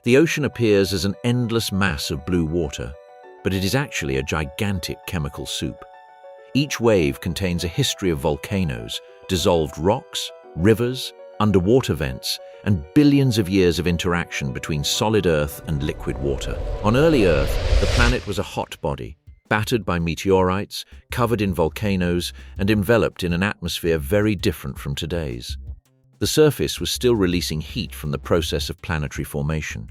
The ocean appears as an endless mass of blue water, but it is actually a gigantic chemical soup. Each wave contains a history of volcanoes, dissolved rocks, rivers, underwater vents, and billions of years of interaction between solid Earth and liquid water. On early Earth, the planet was a hot body, battered by meteorites, covered in volcanoes, and enveloped in an atmosphere very different from today's. The surface was still releasing heat from the process of planetary formation.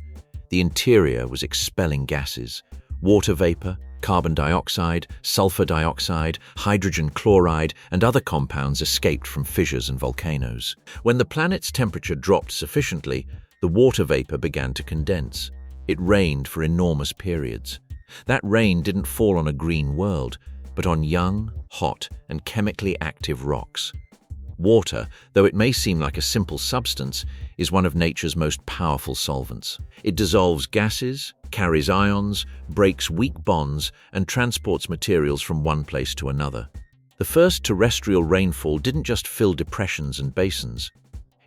The interior was expelling gases, water vapor, carbon dioxide, sulfur dioxide, hydrogen chloride, and other compounds escaped from fissures and volcanoes. When the planet's temperature dropped sufficiently, the water vapor began to condense. It rained for enormous periods. That rain didn't fall on a green world, but on young, hot, and chemically active rocks. Water, though it may seem like a simple substance, is one of nature's most powerful solvents. It dissolves gases, carries ions, breaks weak bonds, and transports materials from one place to another. The first terrestrial rainfall didn't just fill depressions and basins.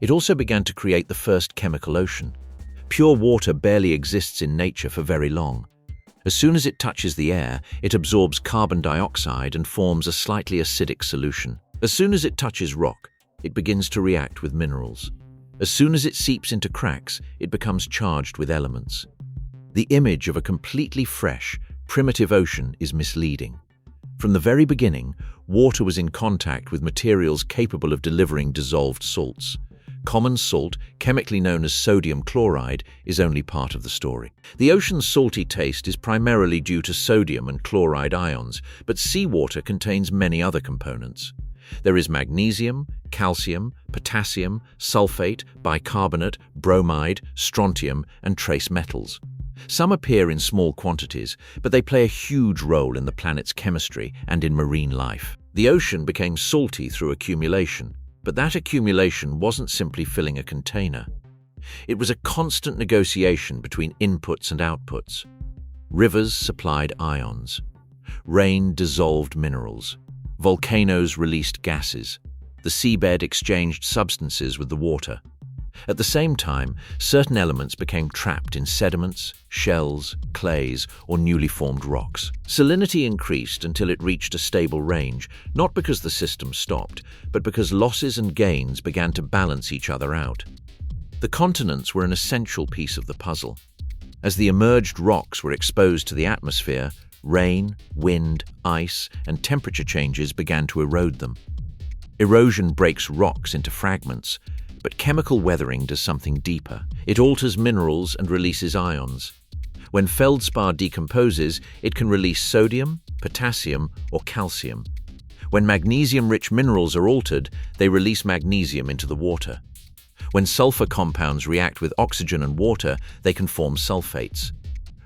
It also began to create the first chemical ocean. Pure water barely exists in nature for very long. As soon as it touches the air, it absorbs carbon dioxide and forms a slightly acidic solution. As soon as it touches rock, it begins to react with minerals. As soon as it seeps into cracks, it becomes charged with elements. The image of a completely fresh, primitive ocean is misleading. From the very beginning, water was in contact with materials capable of delivering dissolved salts. Common salt, chemically known as sodium chloride, is only part of the story. The ocean's salty taste is primarily due to sodium and chloride ions, but seawater contains many other components. There is magnesium, calcium, potassium, sulfate, bicarbonate, bromide, strontium, and trace metals. Some appear in small quantities, but they play a huge role in the planet's chemistry and in marine life. The ocean became salty through accumulation, but that accumulation wasn't simply filling a container. It was a constant negotiation between inputs and outputs. Rivers supplied ions. Rain dissolved minerals. Volcanoes released gases. The seabed exchanged substances with the water. At the same time, certain elements became trapped in sediments, shells, clays, or newly formed rocks. Salinity increased until it reached a stable range, not because the system stopped, but because losses and gains began to balance each other out. The continents were an essential piece of the puzzle. As the emerged rocks were exposed to the atmosphere, rain, wind, ice, and temperature changes began to erode them. Erosion breaks rocks into fragments, but chemical weathering does something deeper. It alters minerals and releases ions. When feldspar decomposes, it can release sodium, potassium, or calcium. When magnesium-rich minerals are altered, they release magnesium into the water. When sulfur compounds react with oxygen and water, they can form sulfates.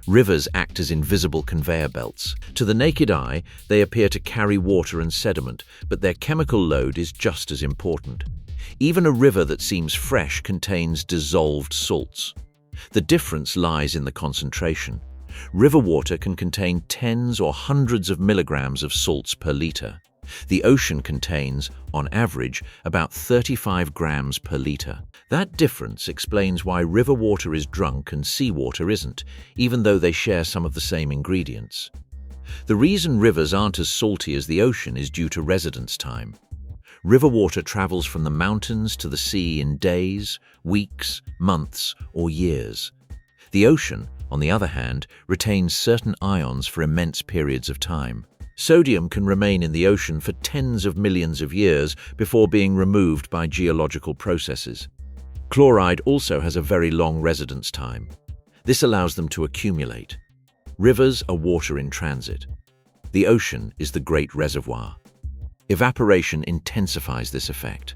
Rivers act as invisible conveyor belts. To the naked eye, they appear to carry water and sediment, but their chemical load is just as important. Even a river that seems fresh contains dissolved salts. The difference lies in the concentration. River water can contain tens or hundreds of milligrams of salts per liter. The ocean contains, on average, about 35 grams per liter. That difference explains why river water is drunk and seawater isn't, even though they share some of the same ingredients. The reason rivers aren't as salty as the ocean is due to residence time. River water travels from the mountains to the sea in days, weeks, months, or years. The ocean, on the other hand, retains certain ions for immense periods of time. Sodium can remain in the ocean for tens of millions of years before being removed by geological processes. Chloride also has a very long residence time. This allows them to accumulate. Rivers are water in transit. The ocean is the great reservoir. Evaporation intensifies this effect.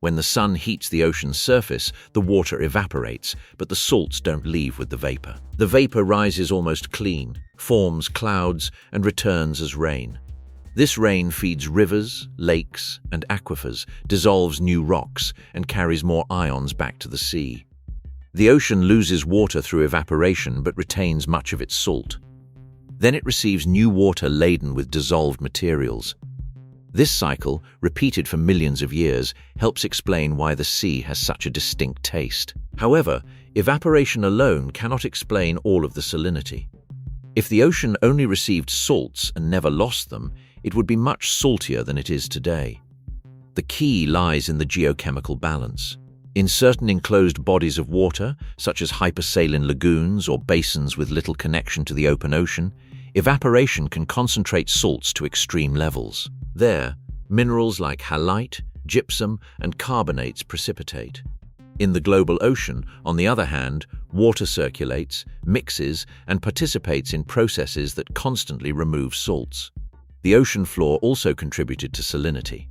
When the sun heats the ocean's surface, the water evaporates, but the salts don't leave with the vapor. The vapor rises almost clean, forms clouds, and returns as rain. This rain feeds rivers, lakes, and aquifers, dissolves new rocks, and carries more ions back to the sea. The ocean loses water through evaporation but retains much of its salt. Then it receives new water laden with dissolved materials. This cycle, repeated for millions of years, helps explain why the sea has such a distinct taste. However, evaporation alone cannot explain all of the salinity. If the ocean only received salts and never lost them, it would be much saltier than it is today. The key lies in the geochemical balance. In certain enclosed bodies of water, such as hypersaline lagoons or basins with little connection to the open ocean, evaporation can concentrate salts to extreme levels. There, minerals like halite, gypsum, and carbonates precipitate. In the global ocean, on the other hand, water circulates, mixes, and participates in processes that constantly remove salts. The ocean floor also contributed to salinity.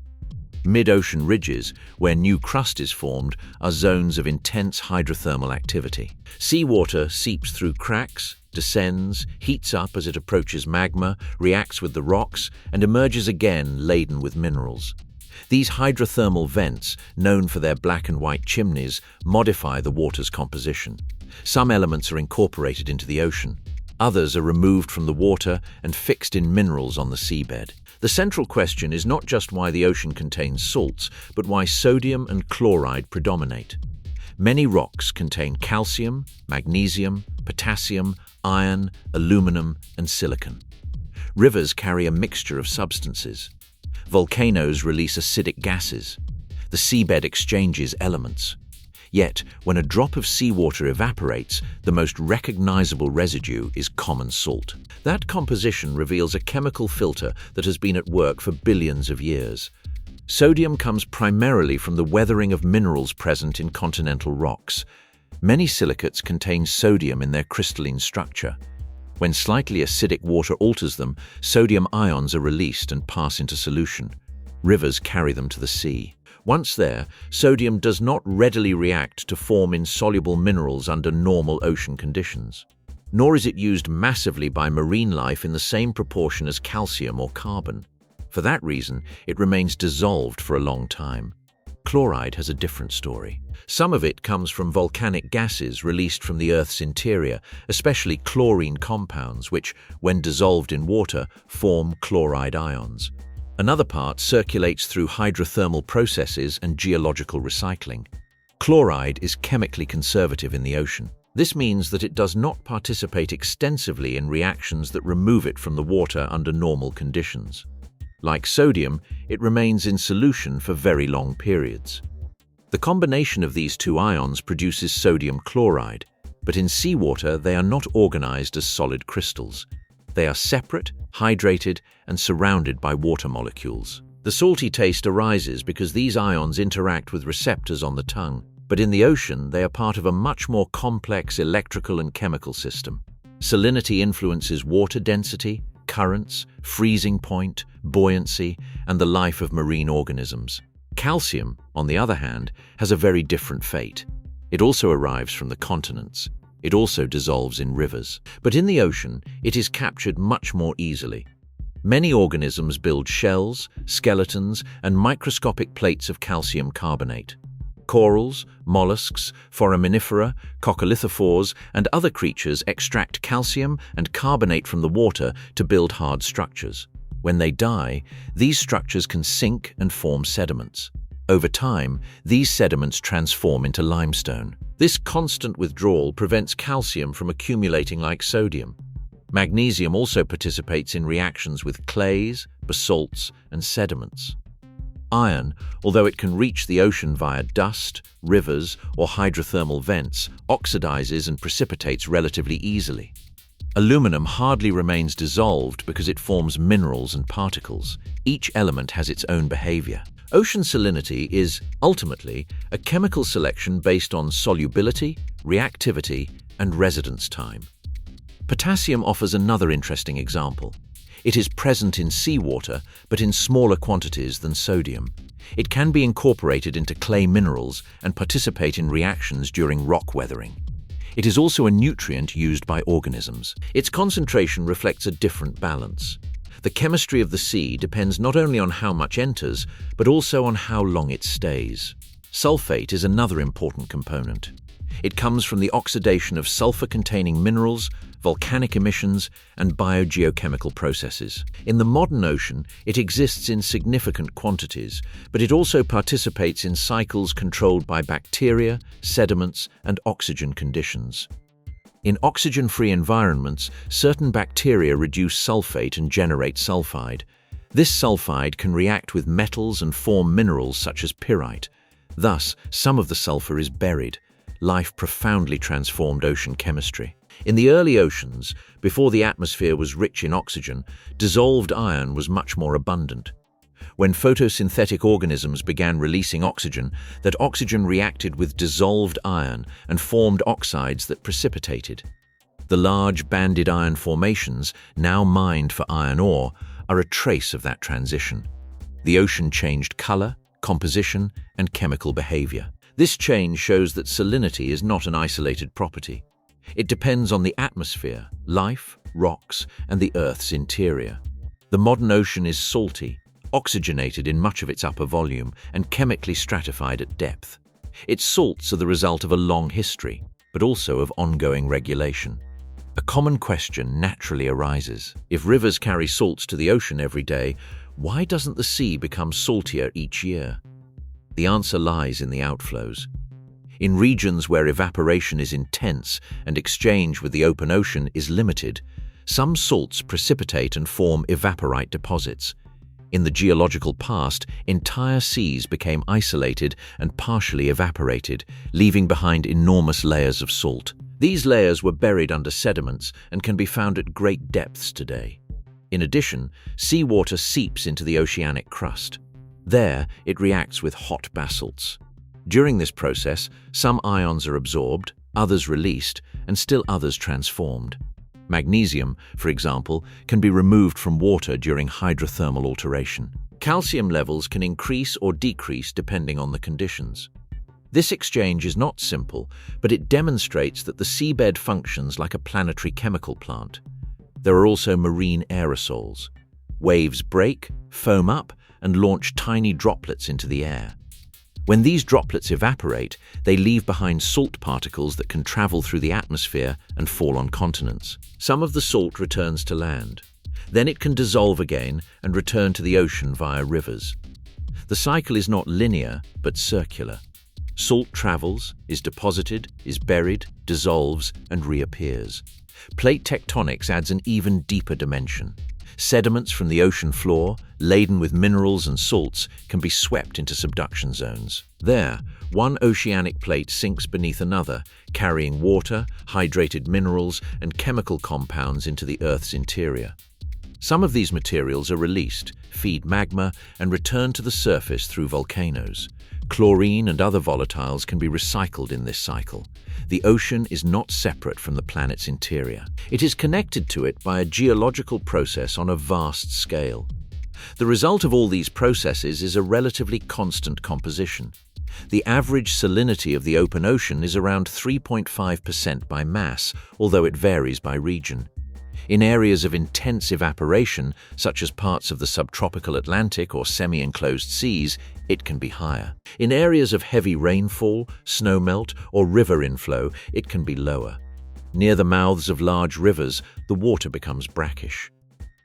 Mid-ocean ridges, where new crust is formed, are zones of intense hydrothermal activity. Seawater seeps through cracks, descends, heats up as it approaches magma, reacts with the rocks, and emerges again laden with minerals. These hydrothermal vents, known for their black and white chimneys, modify the water's composition. Some elements are incorporated into the ocean. Others are removed from the water and fixed in minerals on the seabed. The central question is not just why the ocean contains salts, but why sodium and chloride predominate. Many rocks contain calcium, magnesium, potassium, iron, aluminum, and silicon. Rivers carry a mixture of substances. Volcanoes release acidic gases. The seabed exchanges elements. Yet, when a drop of seawater evaporates, the most recognizable residue is common salt. That composition reveals a chemical filter that has been at work for billions of years. Sodium comes primarily from the weathering of minerals present in continental rocks. Many silicates contain sodium in their crystalline structure. When slightly acidic water alters them, sodium ions are released and pass into solution. Rivers carry them to the sea. Once there, sodium does not readily react to form insoluble minerals under normal ocean conditions. Nor is it used massively by marine life in the same proportion as calcium or carbon. For that reason, it remains dissolved for a long time. Chloride has a different story. Some of it comes from volcanic gases released from the Earth's interior, especially chlorine compounds, which, when dissolved in water, form chloride ions. Another part circulates through hydrothermal processes and geological recycling. Chloride is chemically conservative in the ocean. This means that it does not participate extensively in reactions that remove it from the water under normal conditions. Like sodium, it remains in solution for very long periods. The combination of these two ions produces sodium chloride, but in seawater they are not organized as solid crystals. They are separate, hydrated, and surrounded by water molecules. The salty taste arises because these ions interact with receptors on the tongue, but in the ocean they are part of a much more complex electrical and chemical system. Salinity influences water density, currents, freezing point, buoyancy, and the life of marine organisms. Calcium, on the other hand, has a very different fate. It also arrives from the continents. It also dissolves in rivers. But in the ocean, it is captured much more easily. Many organisms build shells, skeletons, and microscopic plates of calcium carbonate. Corals, mollusks, foraminifera, coccolithophores, and other creatures extract calcium and carbonate from the water to build hard structures. When they die, these structures can sink and form sediments. Over time, these sediments transform into limestone. This constant withdrawal prevents calcium from accumulating like sodium. Magnesium also participates in reactions with clays, basalts, and sediments. Iron, although it can reach the ocean via dust, rivers, or hydrothermal vents, oxidizes and precipitates relatively easily. Aluminum hardly remains dissolved because it forms minerals and particles. Each element has its own behavior. Ocean salinity is, ultimately, a chemical selection based on solubility, reactivity, and residence time. Potassium offers another interesting example. It is present in seawater, but in smaller quantities than sodium. It can be incorporated into clay minerals and participate in reactions during rock weathering. It is also a nutrient used by organisms. Its concentration reflects a different balance. The chemistry of the sea depends not only on how much enters, but also on how long it stays. Sulfate is another important component. It comes from the oxidation of sulfur-containing minerals, volcanic emissions, and biogeochemical processes. In the modern ocean, it exists in significant quantities, but it also participates in cycles controlled by bacteria, sediments, and oxygen conditions. In oxygen-free environments, certain bacteria reduce sulfate and generate sulfide. This sulfide can react with metals and form minerals such as pyrite. Thus, some of the sulfur is buried. Life profoundly transformed ocean chemistry. In the early oceans, before the atmosphere was rich in oxygen, dissolved iron was much more abundant. When photosynthetic organisms began releasing oxygen, that oxygen reacted with dissolved iron and formed oxides that precipitated. The large banded iron formations, now mined for iron ore, are a trace of that transition. The ocean changed color, composition, and chemical behavior. This change shows that salinity is not an isolated property. It depends on the atmosphere, life, rocks, and the Earth's interior. The modern ocean is salty, oxygenated in much of its upper volume, and chemically stratified at depth. Its salts are the result of a long history, but also of ongoing regulation. A common question naturally arises. If rivers carry salts to the ocean every day, why doesn't the sea become saltier each year? The answer lies in the outflows. In regions where evaporation is intense and exchange with the open ocean is limited, some salts precipitate and form evaporite deposits. In the geological past, entire seas became isolated and partially evaporated, leaving behind enormous layers of salt. These layers were buried under sediments and can be found at great depths today. In addition, seawater seeps into the oceanic crust. There, it reacts with hot basalts. During this process, some ions are absorbed, others released, and still others transformed. Magnesium, for example, can be removed from water during hydrothermal alteration. Calcium levels can increase or decrease depending on the conditions. This exchange is not simple, but it demonstrates that the seabed functions like a planetary chemical plant. There are also marine aerosols. Waves break, foam up, and launch tiny droplets into the air. When these droplets evaporate, they leave behind salt particles that can travel through the atmosphere and fall on continents. Some of the salt returns to land. Then it can dissolve again and return to the ocean via rivers. The cycle is not linear, but circular. Salt travels, is deposited, is buried, dissolves, and reappears. Plate tectonics adds an even deeper dimension. Sediments from the ocean floor, laden with minerals and salts, can be swept into subduction zones. There, one oceanic plate sinks beneath another, carrying water, hydrated minerals, and chemical compounds into the Earth's interior. Some of these materials are released, feed magma, and return to the surface through volcanoes. Chlorine and other volatiles can be recycled in this cycle. The ocean is not separate from the planet's interior. It is connected to it by a geological process on a vast scale. The result of all these processes is a relatively constant composition. The average salinity of the open ocean is around 3.5% by mass, although it varies by region. In areas of intense evaporation, such as parts of the subtropical Atlantic or semi-enclosed seas, it can be higher. In areas of heavy rainfall, snowmelt, or river inflow, it can be lower. Near the mouths of large rivers, the water becomes brackish.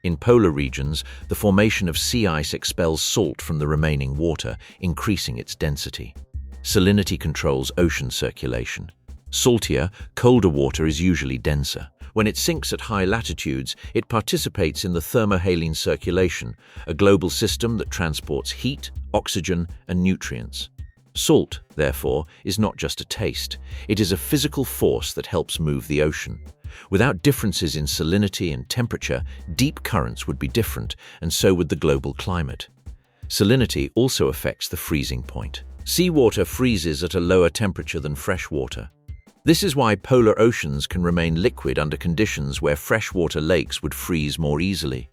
In polar regions, the formation of sea ice expels salt from the remaining water, increasing its density. Salinity controls ocean circulation. Saltier, colder water is usually denser. When it sinks at high latitudes, it participates in the thermohaline circulation, a global system that transports heat, oxygen, and nutrients. Salt, therefore, is not just a taste. It is a physical force that helps move the ocean. Without differences in salinity and temperature, deep currents would be different, and so would the global climate. Salinity also affects the freezing point. Seawater freezes at a lower temperature than fresh water. This is why polar oceans can remain liquid under conditions where freshwater lakes would freeze more easily.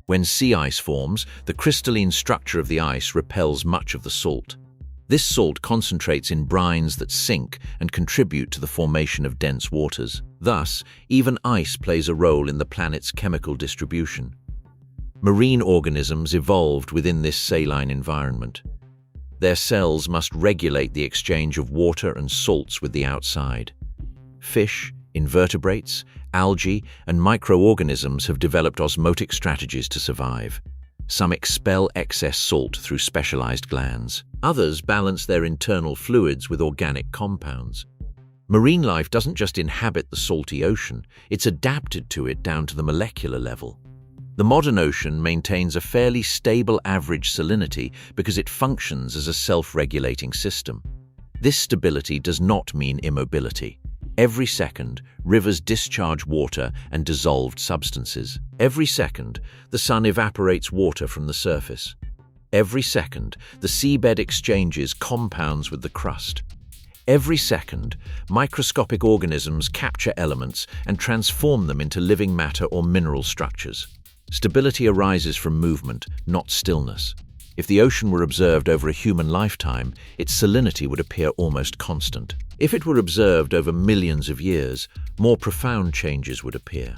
When sea ice forms, the crystalline structure of the ice repels much of the salt. This salt concentrates in brines that sink and contribute to the formation of dense waters. Thus, even ice plays a role in the planet's chemical distribution. Marine organisms evolved within this saline environment. Their cells must regulate the exchange of water and salts with the outside. Fish, invertebrates, algae, and microorganisms have developed osmotic strategies to survive. Some expel excess salt through specialized glands. Others balance their internal fluids with organic compounds. Marine life doesn't just inhabit the salty ocean, it's adapted to it down to the molecular level. The modern ocean maintains a fairly stable average salinity because it functions as a self-regulating system. This stability does not mean immobility. Every second, rivers discharge water and dissolved substances. Every second, the sun evaporates water from the surface. Every second, the seabed exchanges compounds with the crust. Every second, microscopic organisms capture elements and transform them into living matter or mineral structures. Stability arises from movement, not stillness. If the ocean were observed over a human lifetime, its salinity would appear almost constant. If it were observed over millions of years, more profound changes would appear.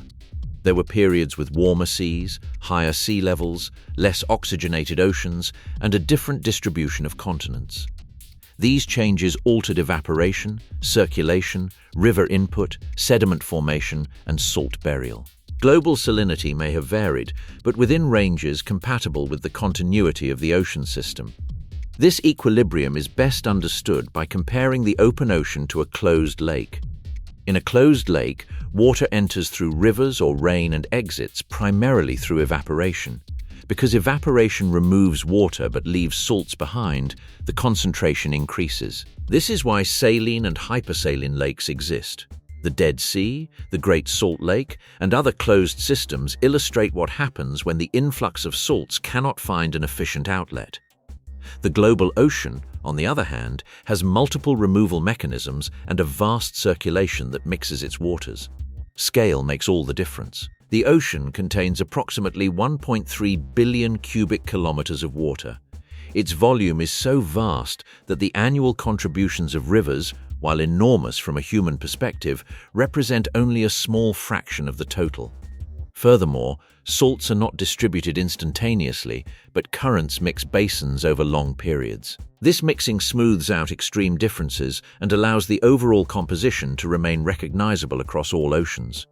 There were periods with warmer seas, higher sea levels, less oxygenated oceans, and a different distribution of continents. These changes altered evaporation, circulation, river input, sediment formation, and salt burial. Global salinity may have varied, but within ranges compatible with the continuity of the ocean system. This equilibrium is best understood by comparing the open ocean to a closed lake. In a closed lake, water enters through rivers or rain and exits primarily through evaporation. Because evaporation removes water but leaves salts behind, the concentration increases. This is why saline and hypersaline lakes exist. The Dead Sea, the Great Salt Lake, and other closed systems illustrate what happens when the influx of salts cannot find an efficient outlet. The global ocean, on the other hand, has multiple removal mechanisms and a vast circulation that mixes its waters. Scale makes all the difference. The ocean contains approximately 1.3 billion cubic kilometers of water. Its volume is so vast that the annual contributions of rivers, while enormous from a human perspective, represent only a small fraction of the total. Furthermore, salts are not distributed instantaneously, but currents mix basins over long periods. This mixing smooths out extreme differences and allows the overall composition to remain recognizable across all oceans.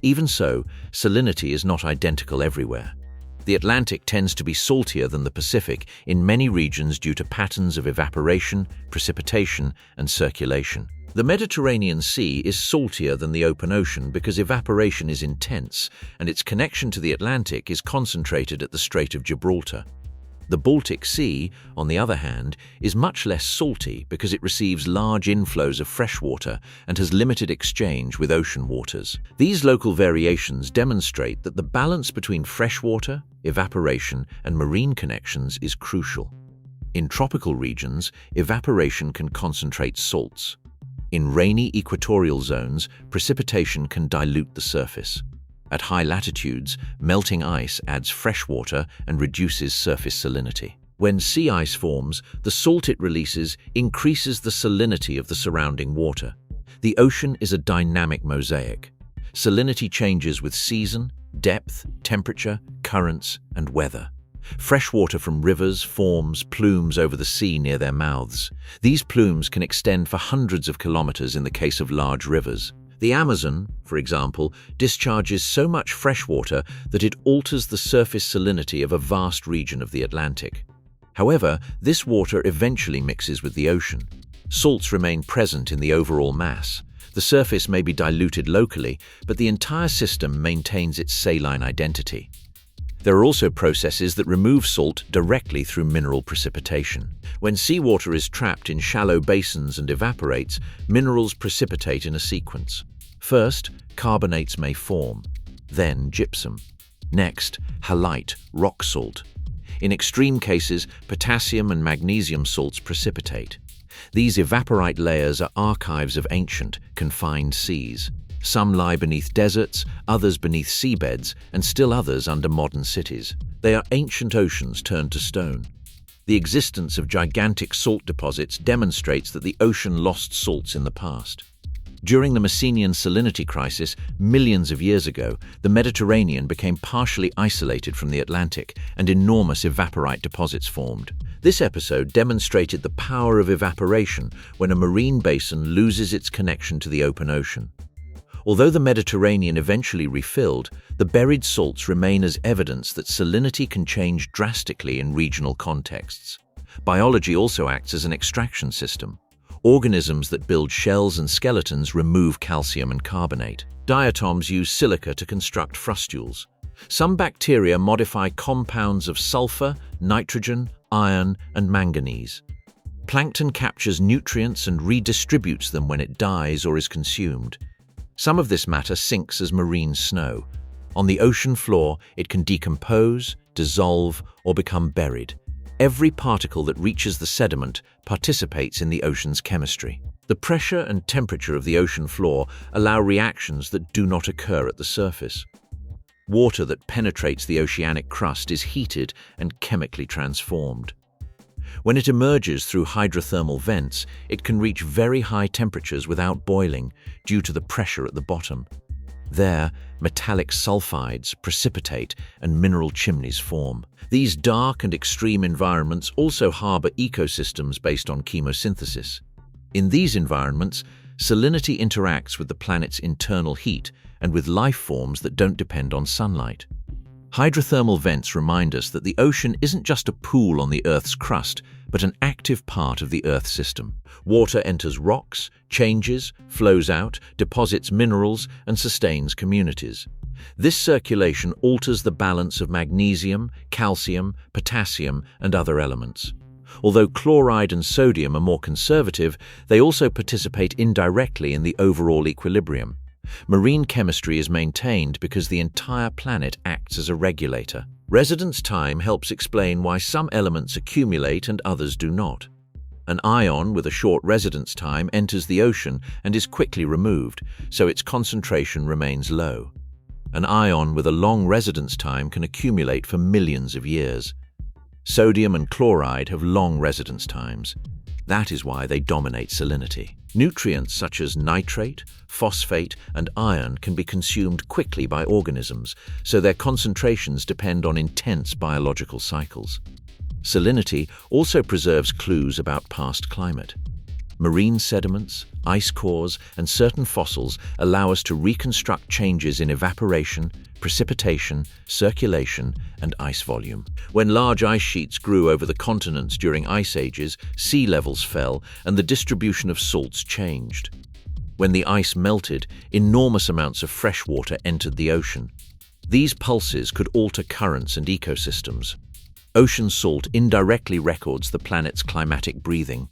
Even so, salinity is not identical everywhere. The Atlantic tends to be saltier than the Pacific in many regions due to patterns of evaporation, precipitation, and circulation. The Mediterranean Sea is saltier than the open ocean because evaporation is intense and its connection to the Atlantic is concentrated at the Strait of Gibraltar. The Baltic Sea, on the other hand, is much less salty because it receives large inflows of fresh water and has limited exchange with ocean waters. These local variations demonstrate that the balance between freshwater, evaporation, and marine connections is crucial. In tropical regions, evaporation can concentrate salts. In rainy equatorial zones, precipitation can dilute the surface. At high latitudes, melting ice adds fresh water and reduces surface salinity. When sea ice forms, the salt it releases increases the salinity of the surrounding water. The ocean is a dynamic mosaic. Salinity changes with season, depth, temperature, currents, and weather. Fresh water from rivers forms plumes over the sea near their mouths. These plumes can extend for hundreds of kilometers in the case of large rivers. The Amazon, for example, discharges so much fresh water that it alters the surface salinity of a vast region of the Atlantic. However, this water eventually mixes with the ocean. Salts remain present in the overall mass. The surface may be diluted locally, but the entire system maintains its saline identity. There are also processes that remove salt directly through mineral precipitation. When seawater is trapped in shallow basins and evaporates, minerals precipitate in a sequence. First, carbonates may form, then gypsum. Next, halite, rock salt. In extreme cases, potassium and magnesium salts precipitate. These evaporite layers are archives of ancient, confined seas. Some lie beneath deserts, others beneath seabeds, and still others under modern cities. They are ancient oceans turned to stone. The existence of gigantic salt deposits demonstrates that the ocean lost salts in the past. During the Messinian salinity crisis, millions of years ago, the Mediterranean became partially isolated from the Atlantic and enormous evaporite deposits formed. This episode demonstrated the power of evaporation when a marine basin loses its connection to the open ocean. Although the Mediterranean eventually refilled, the buried salts remain as evidence that salinity can change drastically in regional contexts. Biology also acts as an extraction system. Organisms that build shells and skeletons remove calcium and carbonate. Diatoms use silica to construct frustules. Some bacteria modify compounds of sulfur, nitrogen, iron, and manganese. Plankton captures nutrients and redistributes them when it dies or is consumed. Some of this matter sinks as marine snow. On the ocean floor, it can decompose, dissolve, or become buried. Every particle that reaches the sediment participates in the ocean's chemistry. The pressure and temperature of the ocean floor allow reactions that do not occur at the surface. Water that penetrates the oceanic crust is heated and chemically transformed. When it emerges through hydrothermal vents, it can reach very high temperatures without boiling due to the pressure at the bottom. There, metallic sulfides precipitate and mineral chimneys form. These dark and extreme environments also harbor ecosystems based on chemosynthesis. In these environments, salinity interacts with the planet's internal heat and with life forms that don't depend on sunlight. Hydrothermal vents remind us that the ocean isn't just a pool on the Earth's crust, but an active part of the Earth system. Water enters rocks, changes, flows out, deposits minerals, and sustains communities. This circulation alters the balance of magnesium, calcium, potassium, and other elements. Although chloride and sodium are more conservative, they also participate indirectly in the overall equilibrium. Marine chemistry is maintained because the entire planet acts as a regulator. Residence time helps explain why some elements accumulate and others do not. An ion with a short residence time enters the ocean and is quickly removed, so its concentration remains low. An ion with a long residence time can accumulate for millions of years. Sodium and chloride have long residence times. That is why they dominate salinity. Nutrients such as nitrate, phosphate, and iron can be consumed quickly by organisms, so their concentrations depend on intense biological cycles. Salinity also preserves clues about past climate. Marine sediments, ice cores, and certain fossils allow us to reconstruct changes in evaporation, precipitation, circulation, and ice volume. When large ice sheets grew over the continents during ice ages, sea levels fell and the distribution of salts changed. When the ice melted, enormous amounts of fresh water entered the ocean. These pulses could alter currents and ecosystems. Ocean salt indirectly records the planet's climatic breathing.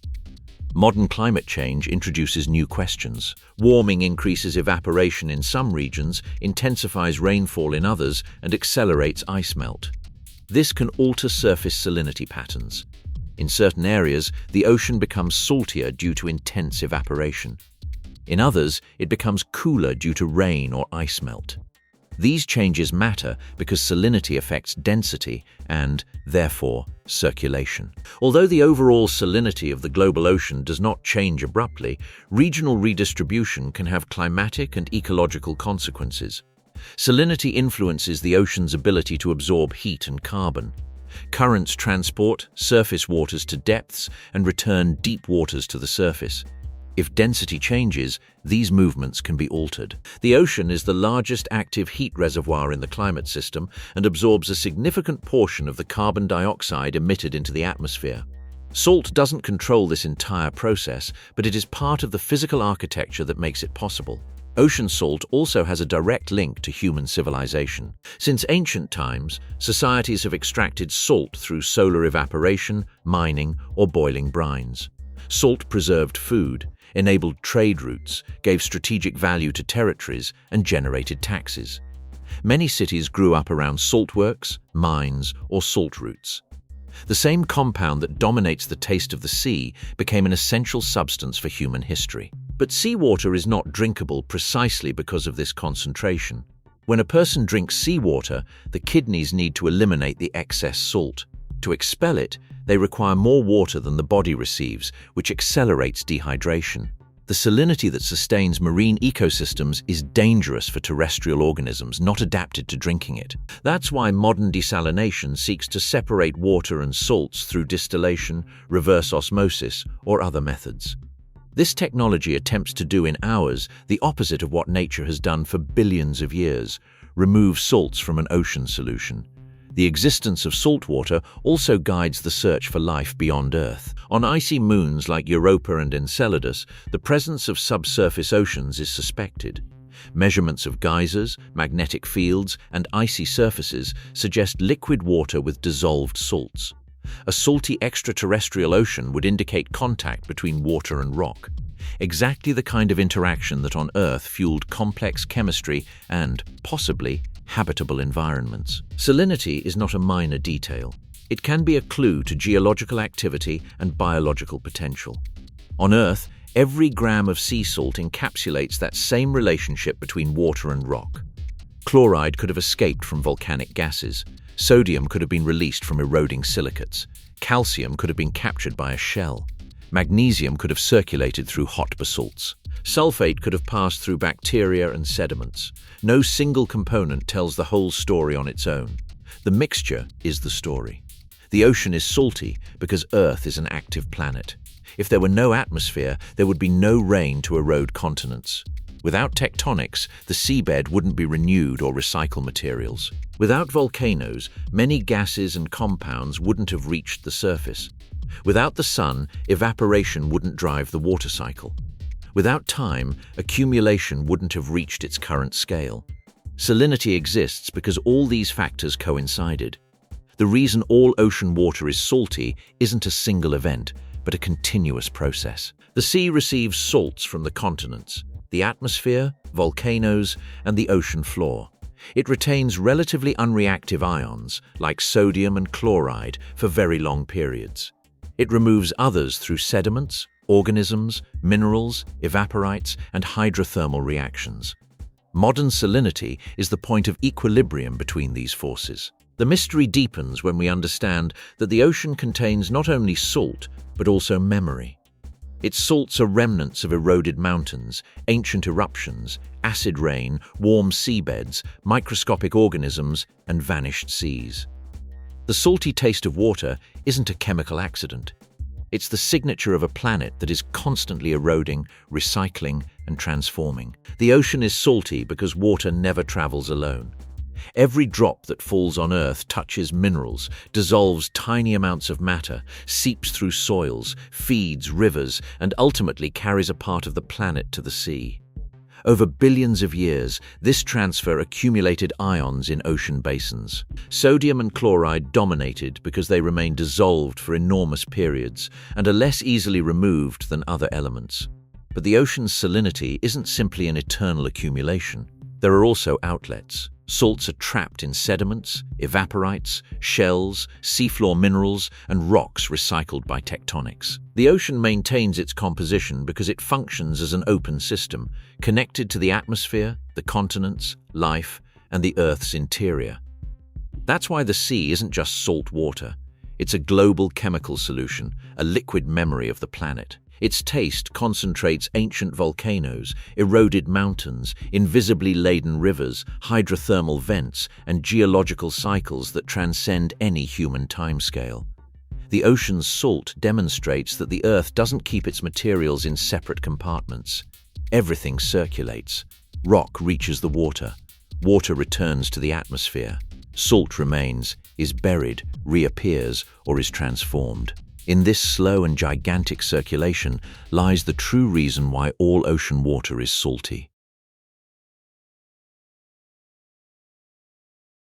Modern climate change introduces new questions. Warming increases evaporation in some regions, intensifies rainfall in others, and accelerates ice melt. This can alter surface salinity patterns. In certain areas, the ocean becomes saltier due to intense evaporation. In others, it becomes cooler due to rain or ice melt. These changes matter because salinity affects density and, therefore, circulation. Although the overall salinity of the global ocean does not change abruptly, regional redistribution can have climatic and ecological consequences. Salinity influences the ocean's ability to absorb heat and carbon. Currents transport surface waters to depths and return deep waters to the surface. If density changes, these movements can be altered. The ocean is the largest active heat reservoir in the climate system and absorbs a significant portion of the carbon dioxide emitted into the atmosphere. Salt doesn't control this entire process, but it is part of the physical architecture that makes it possible. Ocean salt also has a direct link to human civilization. Since ancient times, societies have extracted salt through solar evaporation, mining, or boiling brines. Salt preserved food, enabled trade routes, gave strategic value to territories, and generated taxes. Many cities grew up around saltworks, mines, or salt routes. The same compound that dominates the taste of the sea became an essential substance for human history. But seawater is not drinkable precisely because of this concentration. When a person drinks seawater, the kidneys need to eliminate the excess salt. To expel it, they require more water than the body receives, which accelerates dehydration. The salinity that sustains marine ecosystems is dangerous for terrestrial organisms not adapted to drinking it. That's why modern desalination seeks to separate water and salts through distillation, reverse osmosis, or other methods. This technology attempts to do in hours the opposite of what nature has done for billions of years: remove salts from an ocean solution. The existence of salt water also guides the search for life beyond Earth. On icy moons like Europa and Enceladus, the presence of subsurface oceans is suspected. Measurements of geysers, magnetic fields, and icy surfaces suggest liquid water with dissolved salts. A salty extraterrestrial ocean would indicate contact between water and rock, exactly the kind of interaction that on Earth fueled complex chemistry and, possibly, habitable environments. Salinity is not a minor detail. It can be a clue to geological activity and biological potential. On Earth, every gram of sea salt encapsulates that same relationship between water and rock. Chloride could have escaped from volcanic gases. Sodium could have been released from eroding silicates. Calcium could have been captured by a shell. Magnesium could have circulated through hot basalts. Sulfate could have passed through bacteria and sediments. No single component tells the whole story on its own. The mixture is the story. The ocean is salty because Earth is an active planet. If there were no atmosphere, there would be no rain to erode continents. Without tectonics, the seabed wouldn't be renewed or recycle materials. Without volcanoes, many gases and compounds wouldn't have reached the surface. Without the sun, evaporation wouldn't drive the water cycle. Without time, accumulation wouldn't have reached its current scale. Salinity exists because all these factors coincided. The reason all ocean water is salty isn't a single event, but a continuous process. The sea receives salts from the continents, the atmosphere, volcanoes, and the ocean floor. It retains relatively unreactive ions, like sodium and chloride, for very long periods. It removes others through sediments, organisms, minerals, evaporites, and hydrothermal reactions. Modern salinity is the point of equilibrium between these forces. The mystery deepens when we understand that the ocean contains not only salt, but also memory. Its salts are remnants of eroded mountains, ancient eruptions, acid rain, warm seabeds, microscopic organisms, and vanished seas. The salty taste of water isn't a chemical accident. It's the signature of a planet that is constantly eroding, recycling, and transforming. The ocean is salty because water never travels alone. Every drop that falls on Earth touches minerals, dissolves tiny amounts of matter, seeps through soils, feeds rivers, and ultimately carries a part of the planet to the sea. Over billions of years, this transfer accumulated ions in ocean basins. Sodium and chloride dominated because they remain dissolved for enormous periods and are less easily removed than other elements. But the ocean's salinity isn't simply an eternal accumulation. There are also outlets. Salts are trapped in sediments, evaporites, shells, seafloor minerals, and rocks recycled by tectonics. The ocean maintains its composition because it functions as an open system, connected to the atmosphere, the continents, life, and the Earth's interior. That's why the sea isn't just salt water. It's a global chemical solution, a liquid memory of the planet. Its taste concentrates ancient volcanoes, eroded mountains, invisibly laden rivers, hydrothermal vents, and geological cycles that transcend any human timescale. The ocean's salt demonstrates that the Earth doesn't keep its materials in separate compartments. Everything circulates. Rock reaches the water. Water returns to the atmosphere. Salt remains, is buried, reappears, or is transformed. In this slow and gigantic circulation lies the true reason why all ocean water is salty.